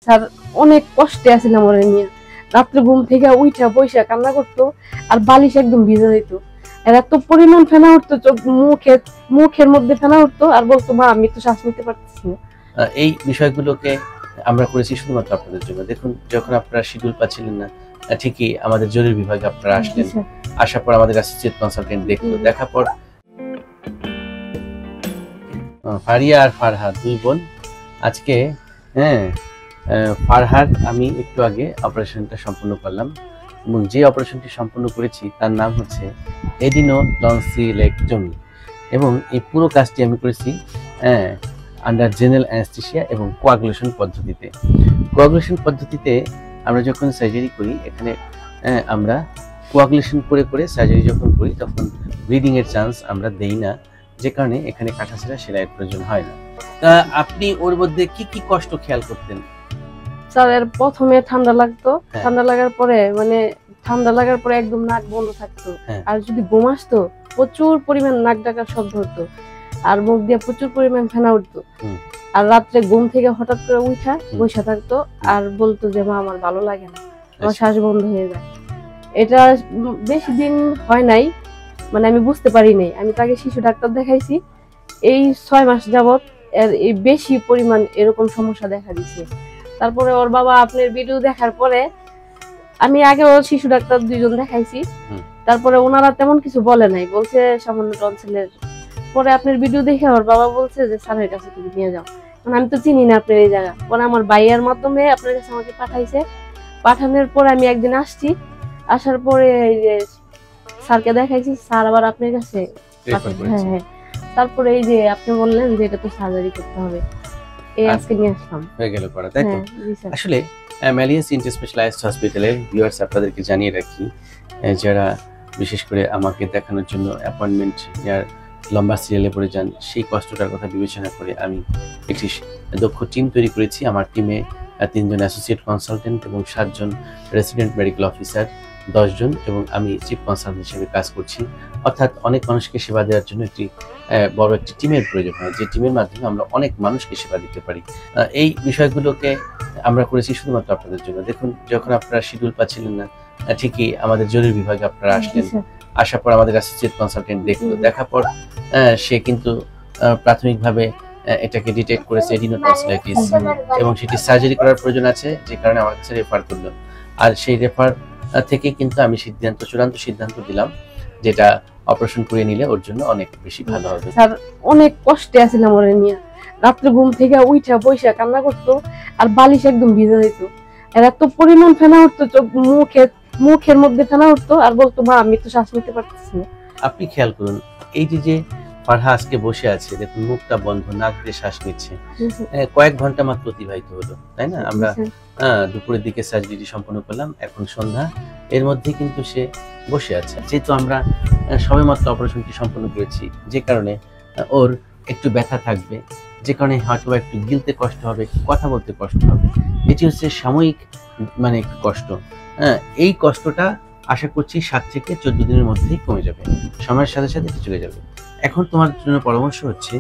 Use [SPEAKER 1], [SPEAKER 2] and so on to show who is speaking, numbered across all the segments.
[SPEAKER 1] Sir অনেক কষ্টে আছিলাম ওরে নিয়ে। রাত্রে ঘুম থেকে উইঠা বইসা কান্না করতো, আর বালিশ একদম ভিজে যেত। এত পরিমাণ ফেনা উঠতো, চোখ মুখের মধ্যে ফেনা উঠতো, আর বলতো মা আমি তো শ্বাস নিতে পারতেছি না।
[SPEAKER 2] এই বিষয়গুলোকে আমরা করেছি শুধুমাত্র আপনাদের জন্য। দেখুন, যখন আপনারা শিডিউল পাচ্ছিলেন না, ঠিকই আমাদের জরুরি বিভাগে আপনারা আসলেন। আসার পর আমাদের অ্যাসোসিয়েট কনসালটেন্ট দেখলো, দেখার পর ফারিয়া আর ফারহাদ দুই বোন আজকে ফারহাদ আমি একটু আগে অপারেশনটা সম্পূর্ণ করলাম, এবং যে অপারেশনটি সম্পূর্ণ করেছি তার নাম হচ্ছে এডিনোটনসিলেক্টমি, এবং এই পুরো কাজটি আমি করেছি আন্ডার জেনারেল অ্যানেস্থেসিয়া এবং কোয়াগুলেশন পদ্ধতিতে। কোয়াগুলেশন পদ্ধতিতে আমরা যখন সার্জারি করি, এখানে আমরা কোয়াগুলেশন করে করে সার্জারি যখন করি তখন ব্লিডিং এর চান্স আমরা দেই না, যে কারণে এখানে কাটাছেঁড়া সেলাইয়ের প্রয়োজন হয় না। তা আপনি ওর মধ্যে কি কি কষ্ট খেয়াল করতেন?
[SPEAKER 1] স্যার এর প্রথমে ঠান্ডা লাগতো, ঠান্ডা লাগার পরে একদম নাক বন্ধ থাকতো, আর যদি ঘুম আসতো প্রচুর পরিমাণ নাক ডাকার শব্দ হতো, আর মুখ দিয়ে প্রচুর পরিমাণ ফেনা উঠতো, আর রাত্রে ঘুম থেকে হঠাৎ করে উঠা বসে থাকতো, আর বলতো যে মা আমার ভালো লাগে না, আমার শ্বাস বন্ধ হয়ে যায়। এটা বেশি দিন হয় নাই, মানে আমি বুঝতে পারি নাই। আমি তাকে শিশু ডাক্তার দেখাইছি, এই 6 মাস যাবত এর এই বেশি পরিমাণ এরকম সমস্যা দেখা দিচ্ছে। তারপরে ওর বাবা আপনার ভিডিও দেখার পরে, আমি আগে ওর শিশু ডাক্তার 2 জন দেখাইছি, তারপরে ওনারা তেমন কিছু বলে নাই, বলছে সামান্য টনসিলের। পরে আপনার ভিডিও দেখে ওর বাবা বলছে যে স্যারের কাছে তুমি নিয়ে যাও, মানে আমি তো চিনি না আপনার এই জায়গা। পরে আমার ভাইয়ের মাধ্যমে আপনার কাছে আমাকে পাঠাইছে। পাঠানোর পর আমি একদিন আসছি, আসার পরে স্যারকে দেখাইছি, স্যার আবার আপনার কাছে। হ্যাঁ, তারপরে এই যে আপনি বললেন যে এটা তো সার্জারি করতে হবে, এই আজকে নিয়ে আসলাম,
[SPEAKER 2] হয়ে গেল করা, তাই তো? আসলে ম্যালিয়াস ইন্টারস্পেশালাইজড হসপিটালের ভিউয়ার্স আপনাদেরকে জানিয়ে রাখি, যারা বিশেষ করে আমাকে দেখানোর জন্য অ্যাপয়েন্টমেন্ট নেওয়ার লম্বা সিরিয়ালে পড়ে যান, সেই কষ্টটার কথা বিবেচনা করে আমি একটি দক্ষ টিম তৈরি করেছি। আমার টিমে 3 জন অ্যাসোসিয়েট কনসালটেন্ট এবং 7 জন রেসিডেন্ট মেডিকেল অফিসার, 10 জন, এবং আমি চিফ কনসালটেন্ট হিসেবে কাজ করছি। অর্থাৎ অনেক মানুষকে সেবা দেওয়ার জন্য একটি বড় একটি টিমের প্রয়োজন হয়, যে টিমের মাধ্যমে আমরা অনেক মানুষকে সেবা দিতে পারি। এই বিষয়গুলোকে আমরা করেছি শুধুমাত্র আপনাদের জন্য। দেখুন, যখন আপনারা শিডিউল পাচ্ছিলেন না, ঠিকই আমাদের জরুরি বিভাগে আপনারা আসলেন। আসার পর আমাদের অ্যাসোসিয়েট কনসালটেন্ট দেখলো, দেখার পর সে কিন্তু প্রাথমিকভাবে এটাকে ডিটেক্ট করেছে এডিনোটনসিলাইটিস, এবং সেটি সার্জারি করার প্রয়োজন আছে, যে কারণে আমার কাছে রেফার করলো। আর সেই রেফার থেকে কিন্তু আমি চূড়ান্ত সিদ্ধান্ত দিলাম যেটা অপারেশন করে নিলে ওর জন্য অনেক বেশি ভালো হবে।
[SPEAKER 1] স্যার অনেক কষ্টে আছিলাম ওরে নিয়ে। রাত্রে ঘুম থেকে উঠা বইসা কান্না করতো, আর বালিশ একদম ভিজে যেত। এত পরিমাণ ফেনা উঠতো, চোখ মুখের মধ্যে ফেনা উঠতো, আর বলতো মা আমি তো শ্বাস নিতে পারতেছি না।
[SPEAKER 2] আপনি খেয়াল করুন, এই যে ফারহা আজকে বসে আছে, দেখুন মুখটা বন্ধ, নাক দিয়ে শ্বাস নিচ্ছে। কয়েক ঘন্টা মাত্র অতিবাহিত হলো, তাই না? আমরা দুপুরের দিকে সার্জারি সম্পন্ন করলাম, এখন সন্ধ্যা, এর মধ্যে কিন্তু সে বসে আছে। যেহেতু আমরা সবেমাত্র অপারেশনটি সম্পন্ন করেছি, যে কারণে ওর একটু ব্যথা থাকবে, যে কারণে হয়তো একটু গিলতে কষ্ট হবে, কথা বলতে কষ্ট হবে। এটি হচ্ছে সাময়িক মানে একটু কষ্ট। এই কষ্টটা আশা করছি 7 থেকে 14 দিনের মধ্যেই কমে যাবে, সময়ের সাথে সাথে চলে যাবে। এখন তোমার জন্য পরামর্শ হচ্ছে,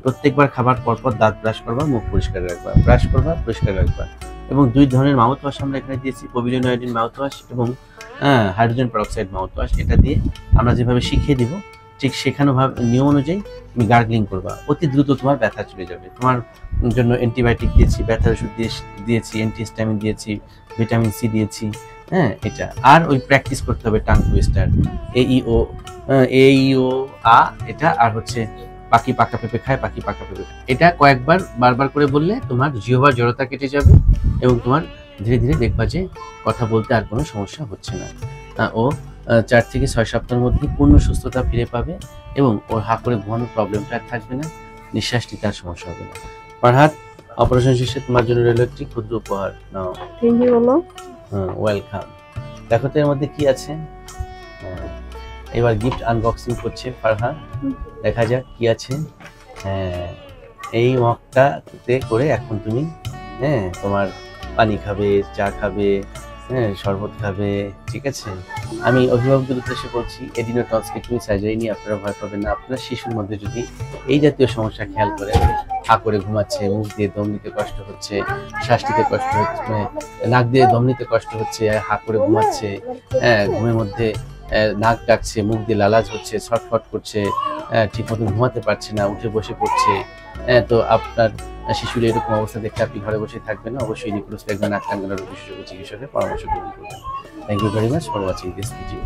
[SPEAKER 2] প্রত্যেকবার খাবার পরপর দাঁত ব্রাশ করবা, মুখ পরিষ্কার রাখবা, ব্রাশ করবা, পরিষ্কার রাখবা, এবং 2 ধরনের মাউথ ওয়াশ আমরা এখানে দিয়েছি, পভিলিয়ন আয়োডিন মাউথ ওয়াশ এবং হাইড্রোজেন পারঅক্সাইড মাউথ ওয়াশ। এটা দিয়ে আমরা যেভাবে শিখিয়ে দিব, ঠিক শেখানো নিয়ম অনুযায়ী তুমি গার্গলিং করবা, অতি দ্রুত তোমার ব্যথা চলে যাবে। তোমার জন্য অ্যান্টিবায়োটিক দিয়েছি, ব্যথার ওষুধ দিয়েছি, অ্যান্টিহিস্টামিন দিয়েছি, ভিটামিন সি দিয়েছি। এটা আর ওই প্র্যাকটিস করতে হবে টাং টুইস্টার, এইও আ, এটা আর হচ্ছে পাখি পাকা পেঁপে খায়, পাখি পাকা পেঁপে খায়। এটা কয়েকবার বারবার করে বললে তোমার জিহ্বার জড়তা কেটে যাবে, এবং তোমার ধীরে ধীরে দেখবা যে কথা বলতে আর কোনো সমস্যা হচ্ছে না। ও 4 থেকে 6 সপ্তাহের মধ্যে পূর্ণ সুস্থতা ফিরে পাবে, এবং ওর হা করে ঘুমানোর প্রবলেমটা আর থাকবে না, নিঃশ্বাস নিতে আর সমস্যা হবে না। ফারহাদ, অপারেশন শেষে তোমার জন্য রইল একটি ক্ষুদ্র উপহার, নাও।
[SPEAKER 1] থ্যাংক ইউ বলো।
[SPEAKER 2] ওয়েলকাম। দেখো তো এর মধ্যে কি আছে। এবার গিফট আনবক্সিং করছে ফারহা, দেখা যাক কি আছে। এই মগটাতে করে এখন তুমি তোমার পানি খাবে, চা খাবে, শরবত খাবে, ঠিক আছে? আমি অভিভাবকদের উদ্দেশ্যে বলছি, এডিনোটনসিলেক্টমি সার্জারি নিয়ে আপনারা ভয় পাবেন না। আপনার শিশুর মধ্যে যদি এই জাতীয় সমস্যা খেয়াল করেন, হা করে ঘুমাচ্ছে, মুখ দিয়ে দম নিতে কষ্ট হচ্ছে, শ্বাস নিতে কষ্ট হচ্ছে, মানে নাক দিয়ে দম নিতে কষ্ট হচ্ছে, হা করে ঘুমাচ্ছে, ঘুমের মধ্যে নাক ডাকছে, মুখ দিয়ে লালাজ হচ্ছে, ছটফট করছে, ঠিক মতো ঘুমাতে পারছে না, উঠে বসে পড়ছে, তো আপনার শিশুর এরকম অবস্থা দেখে আপনি ঘরে বসে থাকবেন না, অবশ্যই নিকোলস একজন নাক কান গলা রোগ বিশেষজ্ঞ চিকিৎসকের পরামর্শ গ্রহণ করবেন। Thank you very much for watching this video.